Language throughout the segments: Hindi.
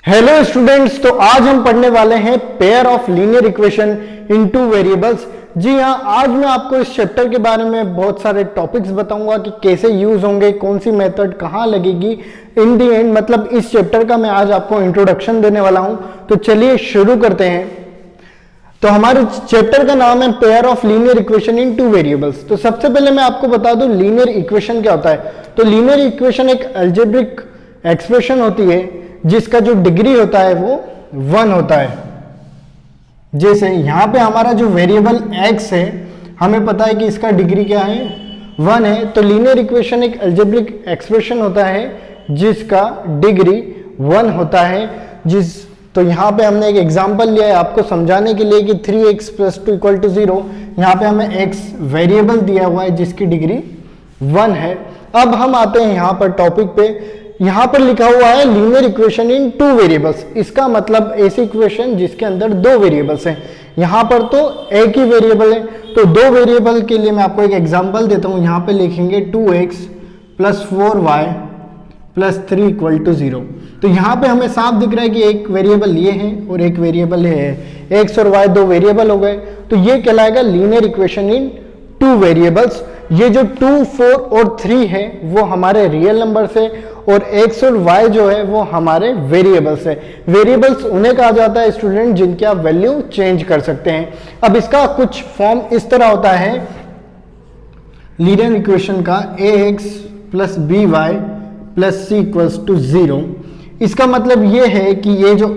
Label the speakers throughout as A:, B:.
A: हेलो स्टूडेंट्स, तो आज हम पढ़ने वाले हैं pair of linear equation in two variables. जी हाँ, आज मैं आपको इस चैप्टर के बारे में बहुत सारे टॉपिक्स बताऊंगा कि कैसे यूज होंगे, कौन सी मेथड कहाँ लगेगी इन दी एंड। मतलब इस चैप्टर का मैं आज आपको इंट्रोडक्शन देने वाला हूं। तो चलिए शुरू करते हैं। तो हमारे चैप्टर का नाम है pair of linear equation in two variables. तो सबसे पहले मैं आपको बता दूं लीनियर इक्वेशन क्या होता है। तो लीनियर इक्वेशन एक अलजेब्रिक एक्सप्रेशन होती है जिसका जो डिग्री होता है वो 1 होता है। जैसे यहां पे हमारा जो वेरिएबल x है, हमें पता है कि इसका डिग्री क्या है, 1 है। तो लीनियर इक्वेशन एक अलजेब्रिक एक्सप्रेशन होता है जिसका डिग्री 1 होता है। तो यहाँ पे हमने एक एग्जांपल लिया है आपको समझाने के लिए कि 3x + 2 = 0। यहाँ पे हमें x वेरिएबल दिया हुआ है जिसकी डिग्री 1 है। अब हम आते हैं यहाँ पर टॉपिक पे। यहाँ पर लिखा हुआ है linear equation in two variables. इसका मतलब ऐसी इक्वेशन जिसके अंदर 2 वेरिएबल्स हैं। यहाँ पर तो एक ही वेरिएबल है, तो 2 वेरिएबल के लिए मैं आपको एक एग्जांपल देता हूँ। यहाँ पे लिखेंगे 2x + 4y + 3 = 0। तो यहाँ पे हमें साफ दिख रहा है कि एक वेरिएबल ये है और एक वेरिएबल ये है। x और y 2 वेरिएबल हो गए, तो ये कहलाएगा linear equation in two variables. ये जो 2, 4 और 3 है वो हमारे रियल नंबर्स है और x और y जो है वो हमारे वेरिएबल्स है। वेरिएबल्स उन्हें कहा जाता है स्टूडेंट जिनकी आप वैल्यू चेंज कर सकते हैं। अब इसका कुछ फॉर्म इस तरह होता है लीनियर इक्वेशन का, ax + by + c = 0। इसका मतलब ये है कि ये जो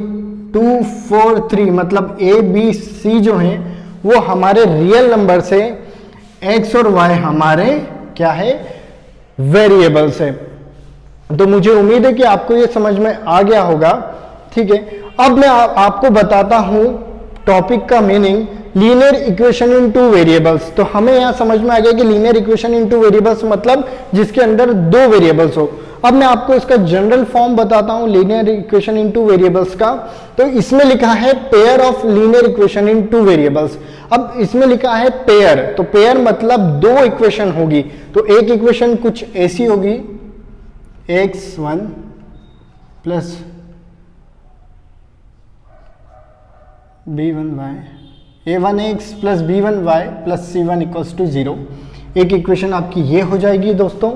A: 2, 4, 3 मतलब a, b, c जो है वो हमारे रियल नंबर से, x और y हमारे क्या है, वेरिएबल्स है। तो मुझे उम्मीद है कि आपको ये समझ में आ गया होगा। ठीक है, अब मैं आपको बताता हूं टॉपिक का meaning, linear equation in two variables. तो हमें यहां समझ में आ गया कि linear equation in two variables मतलब जिसके अंदर 2 वेरिएबल्स हो। अब मैं आपको इसका जनरल फॉर्म बताता हूं linear equation in two variables का। तो इसमें लिखा है pair of linear equation in two variables. अब इसमें लिखा है पेयर, तो पेयर मतलब 2 इक्वेशन होगी। तो एक इक्वेशन कुछ ऐसी होगी, x1 + b1y, a1x + b1y + c1 = 0। एक इक्वेशन आपकी ये हो जाएगी दोस्तों,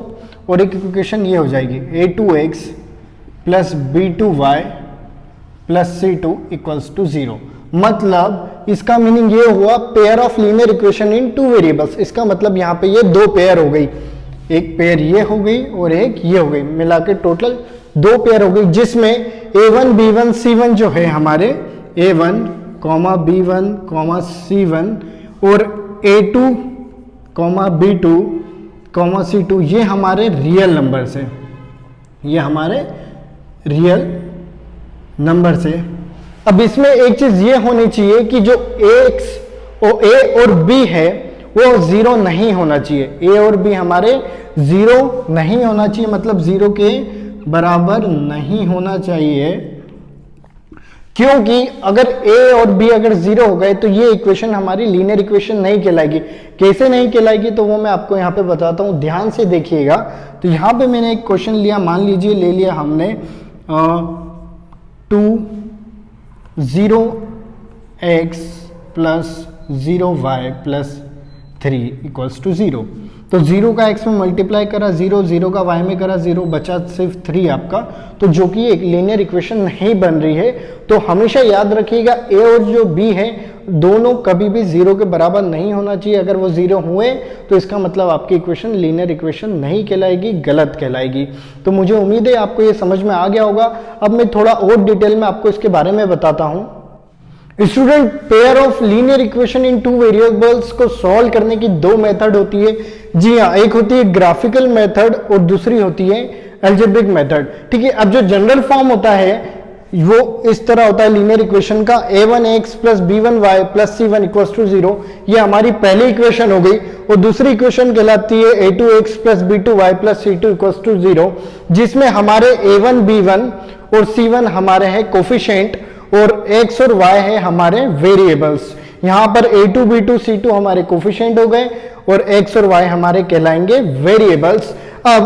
A: और एक इक्वेशन ये हो जाएगी a2x + b2y + c2 = 0। मतलब इसका मीनिंग ये हुआ pair of linear equation in two variables. इसका मतलब यहाँ पे ये 2 पेयर हो गई, एक पेयर ये हो गई और एक ये हो गई, मिला के टोटल 2 पेयर हो गई, जिसमें a1 b1 c1 जो है हमारे a1, b1, c1 और a2, b2, c2 ये हमारे रियल नंबर्स है। ये हमारे रियल नंबर्स है। अब इसमें एक चीज ये होनी चाहिए कि जो a और b है वो 0 नहीं होना चाहिए। a और b हमारे 0 नहीं होना चाहिए, मतलब 0 के बराबर नहीं होना चाहिए। क्योंकि अगर a और b अगर 0 हो गए तो ये इक्वेशन हमारी लीनियर इक्वेशन नहीं कहलाएगी। कैसे नहीं कहलाएगी तो वो मैं आपको यहाँ पे बताता हूँ, ध्यान से देखिएगा। तो यहाँ पे मैंने एक क्वेश्चन लिया, मान लीजिए ले लिया हमने 2 0x + 0y + 3 = 0। तो 0 का x में मल्टीप्लाई करा 0, 0 का y में करा 0, बचा सिर्फ 3 आपका। तो जो कि एक लीनियर इक्वेशन नहीं बन रही है। तो हमेशा याद रखिएगा a और जो b है दोनों कभी भी 0 के बराबर नहीं होना चाहिए। अगर वो 0 हुए तो इसका मतलब आपकी इक्वेशन लीनियर इक्वेशन नहीं कहलाएगी, गलत कहलाएगी। तो मुझे उम्मीद है आपको ये समझ में आ गया होगा। अब मैं थोड़ा और डिटेल में आपको इसके बारे में बताता हूँ। Student, pair of linear equation in two variables को सॉल्व करने की 2 मेथड होती है। जी हाँ, एक होती है ग्राफिकल मेथड और दूसरी होती है अलजेब्रिक मेथड। ठीक है, अब जो जनरल फॉर्म होता है वो इस तरह होता है लीनियर इक्वेशन का, a1x + b1y + c1 = 0। ये हमारी पहली इक्वेशन हो गई। और दूसरी इक्वेशन कहलाती है a2x + b2y + c2 = 0, जिसमें हमारे a1 b1 और c1 हमारे हैं कोफिशिएंट और x और y है हमारे वेरिएबल्स। यहाँ पर a2 b2 c2 हमारे कोफिशिएंट हो गए और x और y हमारे कहलाएंगे वेरिएबल्स। अब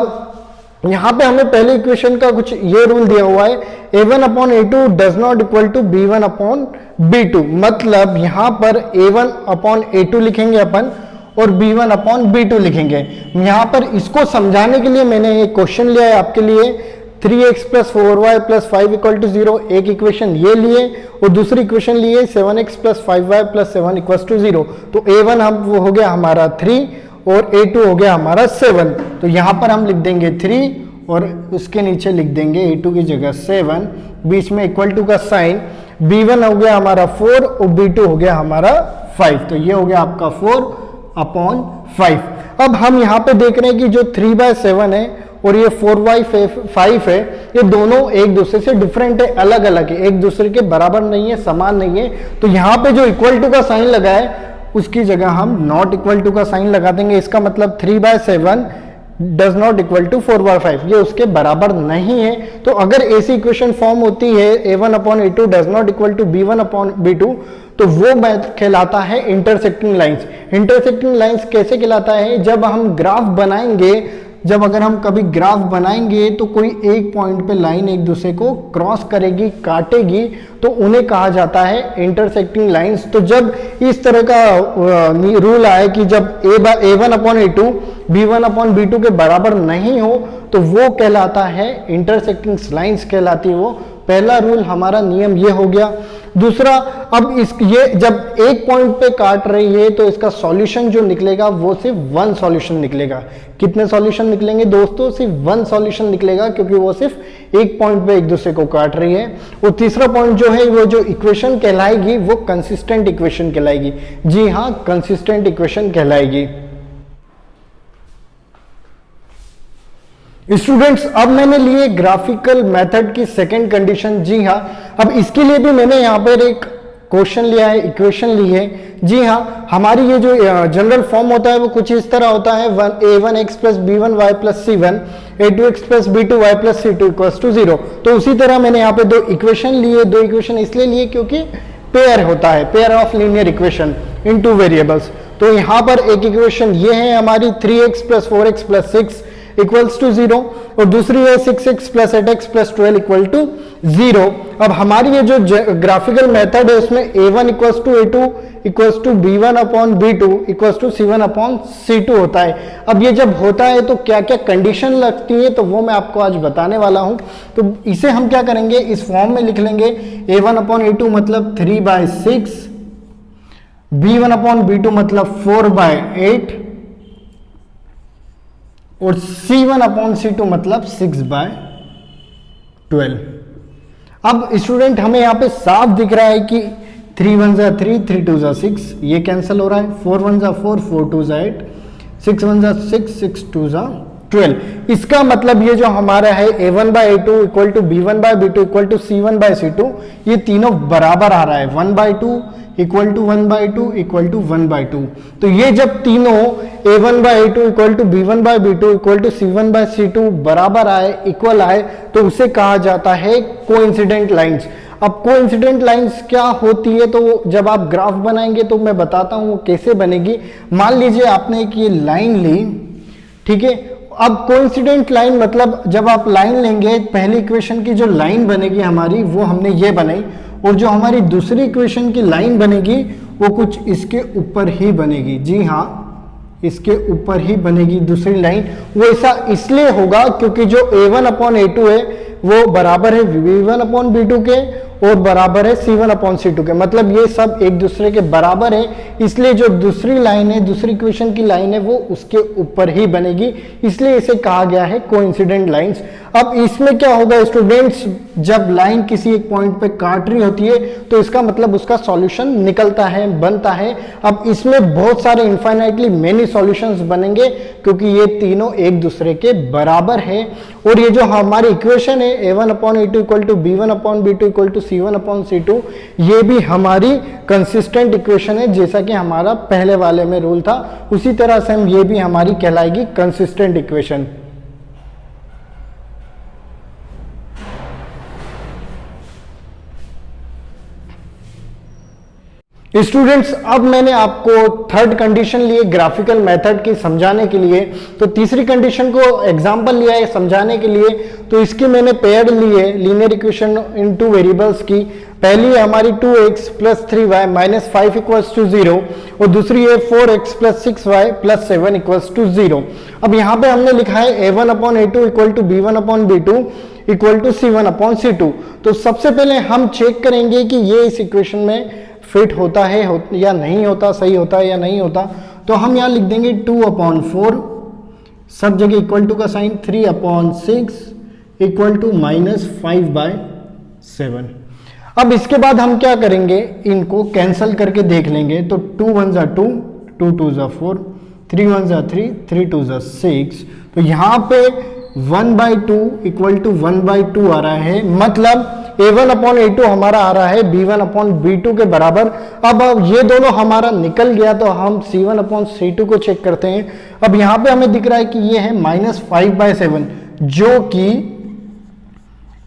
A: यहाँ पे हमें पहले इक्वेशन का कुछ ये रूल दिया हुआ है, a1 upon a2 does not equal to b1 upon b2। मतलब यहाँ पर a1 अपॉन a2 लिखेंगे अपन और b1 अपॉन b2 लिखेंगे। यहाँ पर इसको समझाने के लिए मैंने एक क्वेश्चन लिया है आपके लिए, 3x plus 4y plus 5 equal to 0। एक इक्वेशन ये लिए और दूसरी इक्वेशन लिए 7x plus 5y plus 7 equal to 0। तो a1 हम वो हो गया हमारा 3 और a2 हो गया हमारा 7। तो यहाँ पर हम लिख देंगे 3 और उसके नीचे लिख देंगे a2 की जगह 7, बीच में इक्वल टू का साइन। b1 हो गया हमारा 4 और b2 हो गया हमारा 5। तो ये हो गया आपका 4 अपॉन 5। अब हम यहाँ पे देख रहे हैं कि जो 3/7 है और ये 4/5 है, ये दोनों एक दूसरे से डिफरेंट है, अलग अलग है, एक दूसरे के बराबर नहीं है, समान नहीं है। तो यहाँ पे जो इक्वल टू का साइन लगा है उसकी जगह हम नॉट इक्वल टू का साइन लगा देंगे। इसका मतलब 3/7 डज नॉट इक्वल टू 4/5, ये उसके बराबर नहीं है। तो अगर ऐसी इक्वेशन फॉर्म होती है a1 upon a2 does not equal to b1 upon b2, तो वो कहलाता है इंटरसेक्टिंग लाइंस। इंटरसेक्टिंग लाइंस कैसे कहलाता है? जब हम ग्राफ बनाएंगे, जब अगर हम कभी ग्राफ बनाएंगे तो कोई एक पॉइंट पे लाइन एक दूसरे को क्रॉस करेगी, काटेगी, तो उन्हें कहा जाता है इंटरसेक्टिंग लाइंस। तो जब इस तरह का रूल आए कि जब a1 upon a2 b1 upon b2 के बराबर नहीं हो, तो वो कहलाता है इंटरसेक्टिंग लाइंस कहलाती है वो। पहला रूल हमारा नियम ये हो गया। दूसरा, अब ये जब एक पॉइंट पे काट रही है तो इसका सॉल्यूशन जो निकलेगा वो सिर्फ वन सॉल्यूशन निकलेगा। कितने सॉल्यूशन निकलेंगे दोस्तों? सिर्फ वन सॉल्यूशन निकलेगा, क्योंकि वो सिर्फ एक पॉइंट पे एक दूसरे को काट रही है। और तीसरा पॉइंट जो है, वो जो इक्वेशन कहलाएगी वो कंसिस्टेंट इक्वेशन कहलाएगी। जी हाँ, कंसिस्टेंट इक्वेशन कहलाएगी। स्टूडेंट्स, अब मैंने लिए ग्राफिकल मेथड की सेकंड कंडीशन। जी हाँ, अब इसके लिए भी मैंने यहाँ पर एक क्वेश्चन लिया है, इक्वेशन ली है। जी हाँ, हमारी ये जो जनरल फॉर्म होता है वो कुछ इस तरह होता है, a1x plus b1y plus c1, a2x plus b2y plus c2 equals to 0। तो उसी तरह मैंने यहाँ पे दो इक्वेशन लिए। दो इक्वेशन इसलिए लिए क्योंकि पेयर होता है, pair of linear equation in two variables. तो यहाँ पर एक इक्वेशन ये है हमारी 3x plus 4x plus 6 equals to 0, और दूसरी है 6x plus 8x plus 12 equal to 0। अब हमारी ये जो ग्राफिकल मेथड है उसमें a1 equals to a2 equals to b1 upon b2 equals to c1 upon c2 होता है। अब ये जब होता है तो क्या क्या कंडीशन लगती है, तो वो मैं आपको आज बताने वाला हूं। तो इसे हम क्या करेंगे, इस फॉर्म में लिख लेंगे। a1 अपॉन a2 मतलब 3/6, b1 अपॉन b2 मतलब 4/8 और c1 अपॉन c2 मतलब 6/12। अब स्टूडेंट हमें यहाँ पे साफ दिख रहा है कि 3 1 जा 3, 3 2 जा 6, ये कैंसिल हो रहा है। 4 1 जा 4, 4 2 जा 8, 6 1 जा 6, 6 2 जा 12। इसका मतलब ये जो हमारा है a1 by a2 equal to b1 by b2 equal to c1 by c2, ये तीनों बराबर आ रहा है। 1/2 इक्वल टू 1/2 इक्वल टू 1/2। तो ये जब तीनों a1 by a2 equal to b1 by b2 equal to c1 by c2 बराबर आए, इक्वल आए, तो उसे कहा जाता है कोइंसिडेंट लाइंस। अब कोइंसिडेंट लाइंस क्या होती है, तो जब आप ग्राफ बनाएंगे तो मैं बताता हूं वो कैसे बनेगी। मान लीजिए आपने एक ये लाइन ली, ठीक है। अब कोइंसिडेंट लाइन मतलब जब आप लाइन लेंगे, पहली इक्वेशन की जो लाइन बनेगी हमारी वो हमने ये बनाई, और जो हमारी दूसरी इक्वेशन की लाइन बनेगी वो कुछ इसके ऊपर ही बनेगी। जी हाँ, इसके ऊपर ही बनेगी दूसरी लाइन। वो ऐसा इसलिए होगा क्योंकि जो a1 अपॉन a2 है वो बराबर है b1 अपॉन b2 के और बराबर है c1 अपॉन c2 के। मतलब ये सब एक दूसरे के बराबर है, इसलिए जो दूसरी लाइन है, दूसरी इक्वेशन की लाइन है, वो उसके ऊपर ही बनेगी, इसलिए इसे कहा गया है कोइंसिडेंट लाइंस। अब इसमें क्या होगा स्टूडेंट्स, जब लाइन किसी एक पॉइंट पे काट रही होती है तो इसका मतलब उसका सॉल्यूशन निकलता है, बनता है। अब इसमें बहुत सारे इनफाइनाइटली मेनी सॉल्यूशंस बनेंगे क्योंकि ये तीनों एक दूसरे के बराबर है। और ये जो हमारी इक्वेशन है a1 upon a2 equal to b1 upon b2 equal to c1 upon c2, ये भी हमारी कंसिस्टेंट इक्वेशन है। जैसा कि हमारा पहले वाले में रूल था, उसी तरह से हम ये भी हमारी कहलाएगी कंसिस्टेंट इक्वेशन। स्टूडेंट्स, अब मैंने आपको थर्ड कंडीशन लिए ग्राफिकल मेथड की समझाने के लिए, तो तीसरी कंडीशन को एग्जांपल लिया है समझाने के लिए। तो इसकी मैंने पेयर ली है linear equation in two variables की। पहली है हमारी 2x plus 3y minus 5 equals to 0 और दूसरी है 4x plus 6y plus 7 equals to 0। अब यहाँ पे हमने लिखा है a1 upon a2 equal to b1 upon b2 equal to c1 upon c2। तो सबसे पहले हम चेक करेंगे कि ये इस इक्वेशन में फिट होता है या नहीं होता, सही होता है या नहीं होता। तो हम यहाँ लिख देंगे 2 अपॉन 4, सब जगह इक्वल टू का sign, 3 upon 6 equal to minus 5/7। अब इसके बाद हम क्या करेंगे, इनको कैंसल करके देख लेंगे। तो 2 1 जा 2, 2 2 जा 4, 3 1 जा 3, 3 2 जा 6। तो यहाँ पे 1/2 इक्वल टू 1/2 आ रहा है, मतलब a1 अपॉन a2 हमारा आ रहा है b1 अपॉन b2 के बराबर। अब ये दोनों हमारा निकल गया तो हम c1 अपॉन c2 को चेक करते हैं। अब यहाँ पे हमें दिख रहा है कि ये है -5/7, जो कि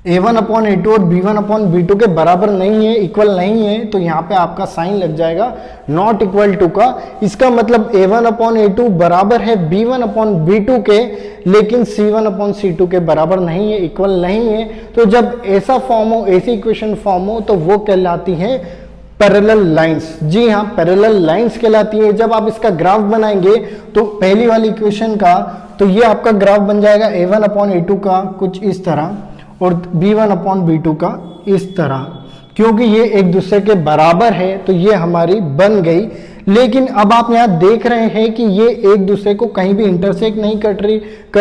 A: a1 अपॉन a2 और b1 अपॉन b2 के बराबर नहीं है, इक्वल नहीं है। तो यहाँ पे आपका साइन लग जाएगा नॉट इक्वल टू का। इसका मतलब a1 अपॉन a2 बराबर है b1 अपॉन b2 के, लेकिन c1 अपॉन c2 के बराबर नहीं है, इक्वल नहीं है। तो जब ऐसा फॉर्म हो, ऐसी इक्वेशन फॉर्म हो, तो वो कहलाती है पैरेलल लाइंस। जी हाँ, पैरेलल लाइंस कहलाती है। जब आप इसका ग्राफ बनाएंगे तो पहली वाली इक्वेशन का, तो ये आपका ग्राफ बन जाएगा a1 अपॉन a2 का कुछ इस तरह और b1 अपॉन b2 का इस तरह। क्योंकि ये एक दूसरे के बराबर है तो ये हमारी बन गई। लेकिन अब आप यहाँ देख रहे हैं कि ये एक दूसरे को कहीं भी इंटरसेक्ट नहीं कर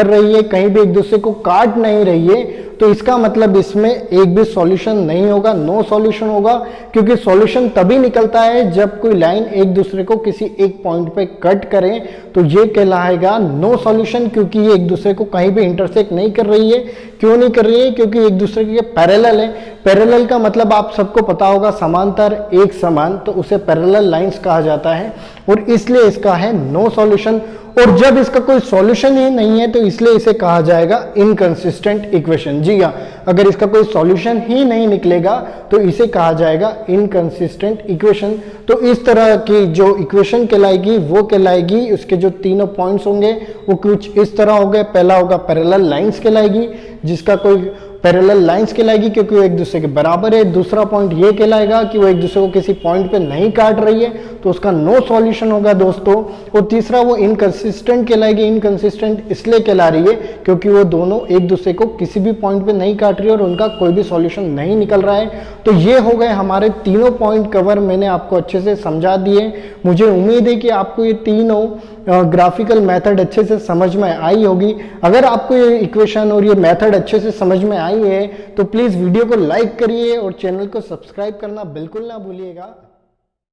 A: रही है, कहीं भी एक दूसरे को काट नहीं रही है। तो इसका मतलब इसमें एक भी सॉल्यूशन नहीं होगा, नो सॉल्यूशन होगा। क्योंकि सॉल्यूशन तभी निकलता है जब कोई लाइन एक दूसरे को किसी एक पॉइंट पे कट करे, तो ये कहलाएगा नो सॉल्यूशन, क्योंकि ये एक दूसरे को कहीं भी इंटरसेक्ट नहीं कर रही है। क्यों नहीं कर रही है? क्योंकि एक दूसरे के पैरेलल है। पैरेलल का मतलब आप सबको पता होगा, समांतर, एक समान, तो उसे पैरेलल लाइंस कहा जाता है और इसलिए इसका है नो सॉल्यूशन। और जब इसका कोई सॉल्यूशन ही नहीं है तो इसलिए इसे कहा जाएगा इनकंसिस्टेंट इक्वेशन। जी हाँ, अगर इसका कोई सॉल्यूशन ही नहीं निकलेगा तो इसे कहा जाएगा इनकंसिस्टेंट इक्वेशन। तो इस तरह की जो इक्वेशन कहलाएगी वो कहलाएगी, उसके जो तीनों पॉइंट्स होंगे वो कुछ इस तरह हो गए। पहला होगा पैरेलल लाइंस कहलाएगी, जिसका कोई पैरेलल लाइंस कहलाएगी क्योंकि वो एक दूसरे के बराबर है। दूसरा पॉइंट ये कहलाएगा कि वो एक दूसरे को किसी पॉइंट पे नहीं काट रही है, तो उसका नो सॉल्यूशन होगा दोस्तों। और तीसरा वो इनकंसिस्टेंट कहलाएगी। इनकंसिस्टेंट इसलिए कहला रही है क्योंकि वो दोनों एक दूसरे को किसी भी पॉइंट पे नहीं काट रही है और उनका कोई भी सॉल्यूशन नहीं निकल रहा है। तो ये हो गए हमारे तीनों पॉइंट कवर, मैंने आपको अच्छे से समझा दिए। मुझे उम्मीद है कि आपको ये तीनों ग्राफिकल मेथड अच्छे से समझ में आई होगी। अगर आपको ये इक्वेशन और ये मेथड अच्छे से समझ में आई है तो प्लीज़ वीडियो को लाइक करिए और चैनल को सब्सक्राइब करना बिल्कुल ना भूलिएगा।